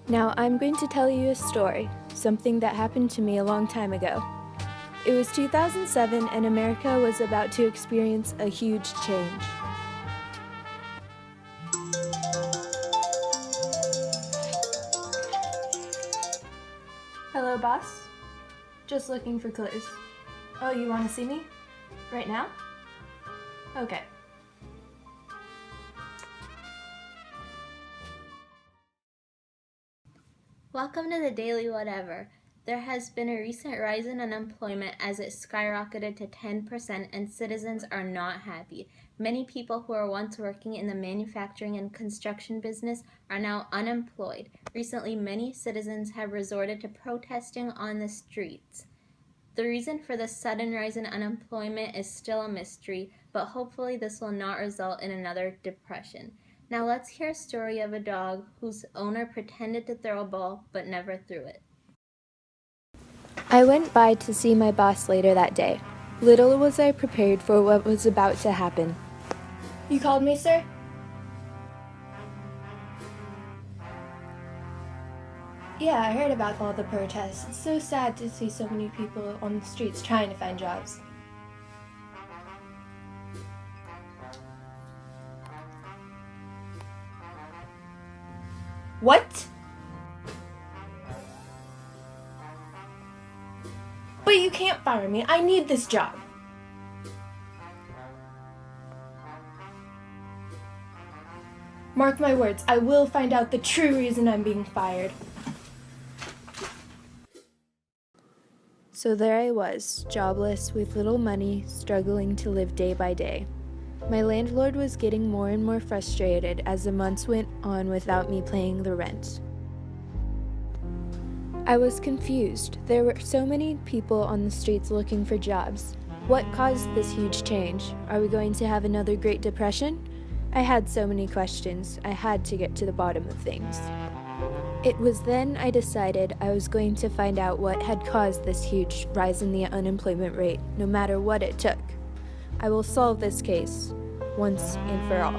Now I'm going to tell you a story, something that happened to me a long time ago. It was 2007 and America was about to experience a huge change. Hello, boss? Just looking for clues. Oh, you want to see me? Right now? Okay. Welcome to the Daily Whatever. There has been a recent rise in unemployment as it skyrocketed to 10% and citizens are not happy. Many people who were once working in the manufacturing and construction business are now unemployed. Recently, many citizens have resorted to protesting on the streets. The reason for the sudden rise in unemployment is still a mystery, but hopefully this will not result in another depression. Now let's hear a story of a dog whose owner pretended to throw a ball but never threw it. I went by to see my boss later that day. Little was I prepared for what was about to happen. You called me, sir? Yeah, I heard about all the protests. It's so sad to see so many people on the streets trying to find jobs. What? But you can't fire me. I need this job. Mark my words, I will find out the true reason I'm being fired. So there I was, jobless, with little money, struggling to live day by day. My landlord was getting more and more frustrated as the months went on without me paying the rent. I was confused. There were so many people on the streets looking for jobs. What caused this huge change? Are we going to have another Great Depression? I had so many questions. I had to get to the bottom of things. It was then I decided I was going to find out what had caused this huge rise in the unemployment rate, no matter what it took. I will solve this case, once and for all.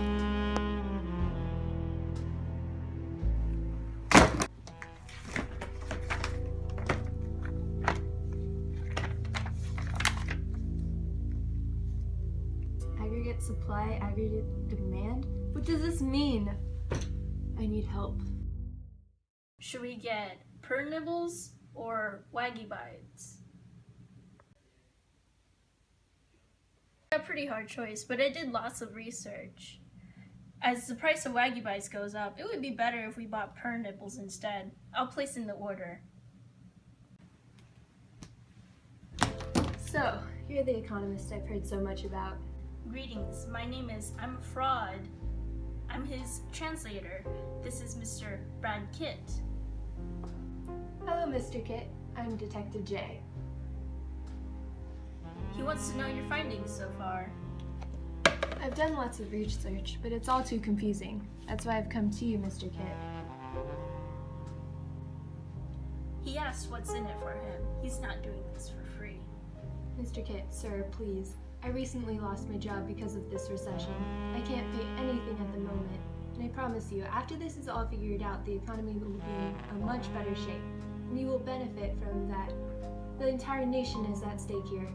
Aggregate supply, aggregate demand? What does this mean? I need help. Should we get Per Nibbles or Waggy Bites? A pretty hard choice, but I did lots of research. As the price of Waggy Bites goes up, it would be better if we bought Per Nibbles instead. I'll place in the order. So, you're the economist I've heard so much about. Greetings, my name is I'm a Fraud. I'm his translator. This is Mr. Brad Kitt. Hello, Mr. Kitt. I'm Detective J. He wants to know your findings so far. I've done lots of research, but it's all too confusing. That's why I've come to you, Mr. Kitt. He asked what's in it for him. He's not doing this for free. Mr. Kitt, sir, please. I recently lost my job because of this recession. I can't pay anything at the moment. And I promise you, after this is all figured out, the economy will be in a much better shape. And you will benefit from that. The entire nation is at stake here.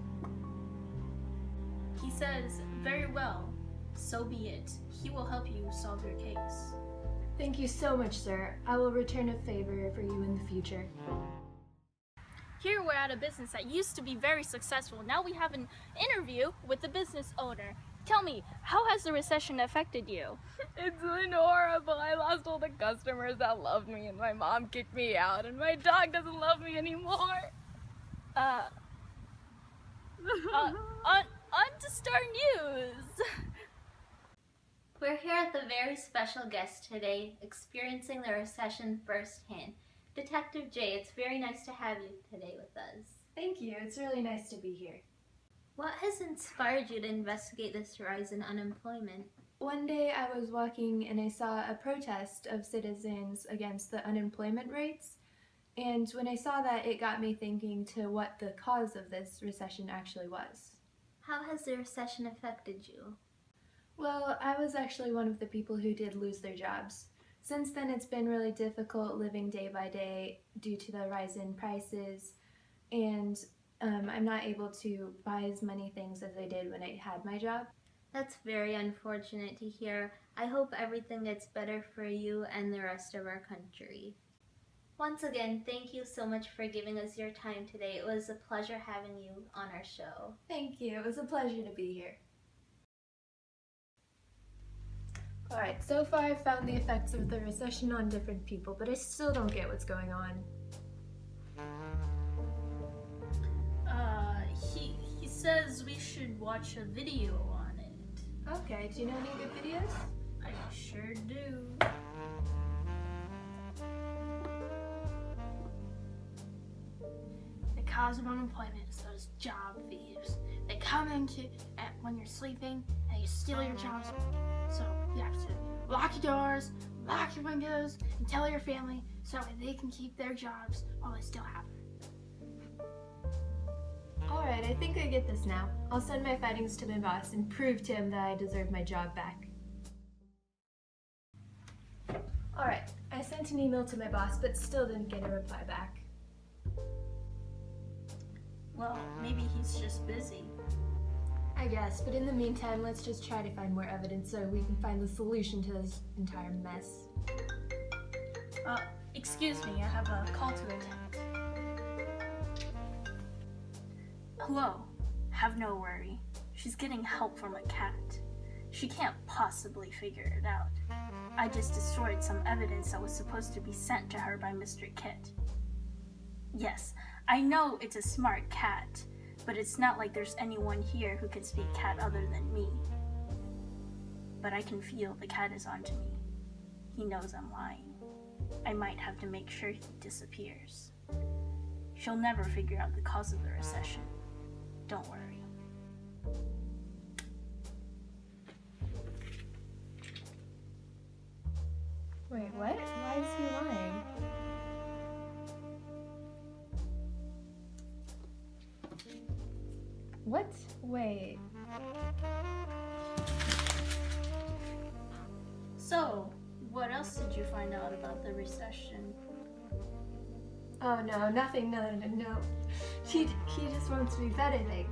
He says, very well, so be it. He will help you solve your case. Thank you so much, sir. I will return a favor for you in the future. Here we're at a business that used to be very successful. Now we have an interview with the business owner. Tell me, how has the recession affected you? It's been horrible. I lost all the customers that loved me, and my mom kicked me out, and my dog doesn't love me anymore. On to Star News. We're here with a very special guest today, experiencing the recession firsthand. Detective J, it's very nice to have you today with us. Thank you. It's really nice to be here. What has inspired you to investigate this rise in unemployment? One day I was walking and I saw a protest of citizens against the unemployment rates. And when I saw that, it got me thinking to what the cause of this recession actually was. How has the recession affected you? Well, I was actually one of the people who did lose their jobs. Since then, it's been really difficult living day by day due to the rise in prices, and I'm not able to buy as many things as I did when I had my job. That's very unfortunate to hear. I hope everything gets better for you and the rest of our country. Once again, thank you so much for giving us your time today. It was a pleasure having you on our show. Thank you. It was a pleasure to be here. Alright, so far I've found the effects of the recession on different people, but I still don't get what's going on. He says we should watch a video on it. Okay, do you know any good videos? I sure do. The cause of unemployment is those job thieves. They come when you're sleeping and they steal your jobs. So you have to lock your doors, lock your windows, and tell your family so that they can keep their jobs while they still have them. Alright, I think I get this now. I'll send my findings to my boss and prove to him that I deserve my job back. Alright, I sent an email to my boss but still didn't get a reply back. Well, maybe he's just busy. I guess, but in the meantime, let's just try to find more evidence so we can find the solution to this entire mess. Excuse me, I have a call to attend. Hello. Have no worry. She's getting help from a cat. She can't possibly figure it out. I just destroyed some evidence that was supposed to be sent to her by Mr. Kit. Yes, I know it's a smart cat, but it's not like there's anyone here who can speak cat other than me. But I can feel the cat is onto me. He knows I'm lying. I might have to make sure he disappears. She'll never figure out the cause of the recession. Don't worry. Wait, what? Why is he lying? What? Wait. So, what else did you find out about the recession? Oh no, nothing, no. He just wants to be fed, I think.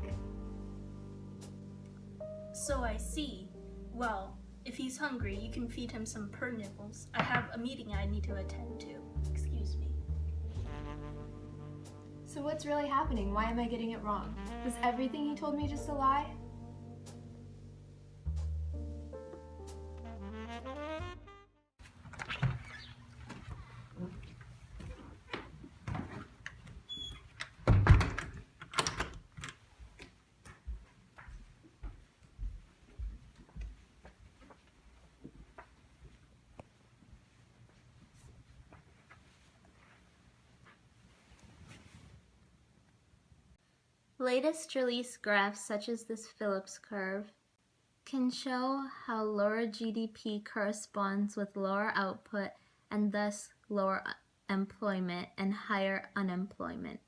So I see. Well, if he's hungry, you can feed him some purr nibbles. I have a meeting I need to attend to. Excuse me. So what's really happening? Why am I getting it wrong? Was everything he told me just a lie? Latest release graphs such as this Phillips curve can show how lower GDP corresponds with lower output and thus lower employment and higher unemployment.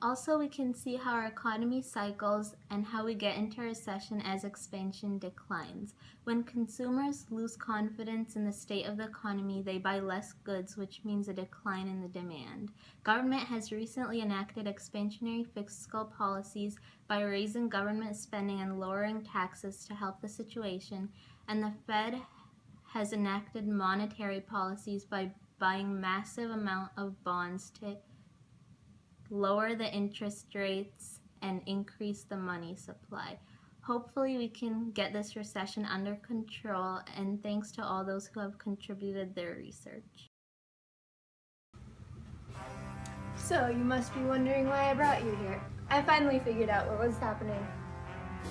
Also, we can see how our economy cycles and how we get into recession as expansion declines. When consumers lose confidence in the state of the economy, they buy less goods, which means a decline in the demand. Government has recently enacted expansionary fiscal policies by raising government spending and lowering taxes to help the situation, and the Fed has enacted monetary policies by buying massive amount of bonds to lower the interest rates and increase the money supply. Hopefully we can get this recession under control, and thanks to all those who have contributed their research. So you must be wondering why I brought you here. I finally figured out what was happening.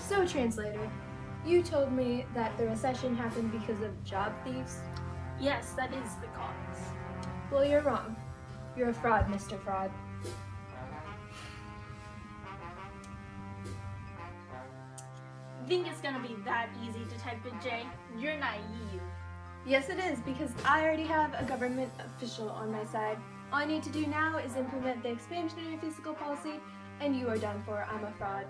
So translator, you told me that the recession happened because of job thieves? Yes, that is the cause. Well, you're wrong. You're a fraud, Mr. Fraud. Think it's gonna be that easy, Detective J? You're naive. Yes, it is, because I already have a government official on my side. All I need to do now is implement the expansionary fiscal policy, and you are done for. I'm a fraud.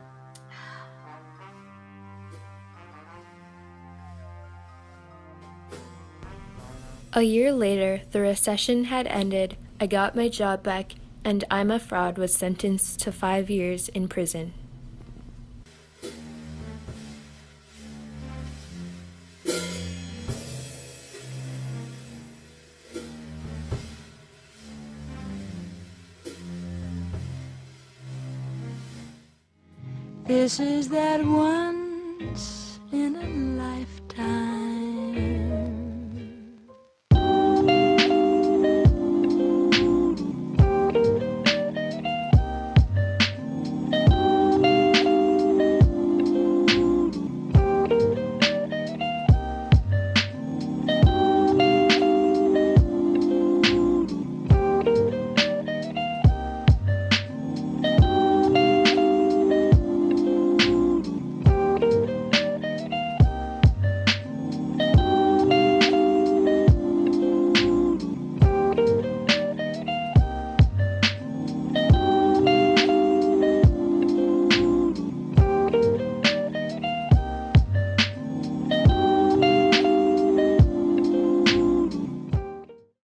A year later, the recession had ended, I got my job back, and I'm a Fraud was sentenced to 5 years in prison. This is that once in a lifetime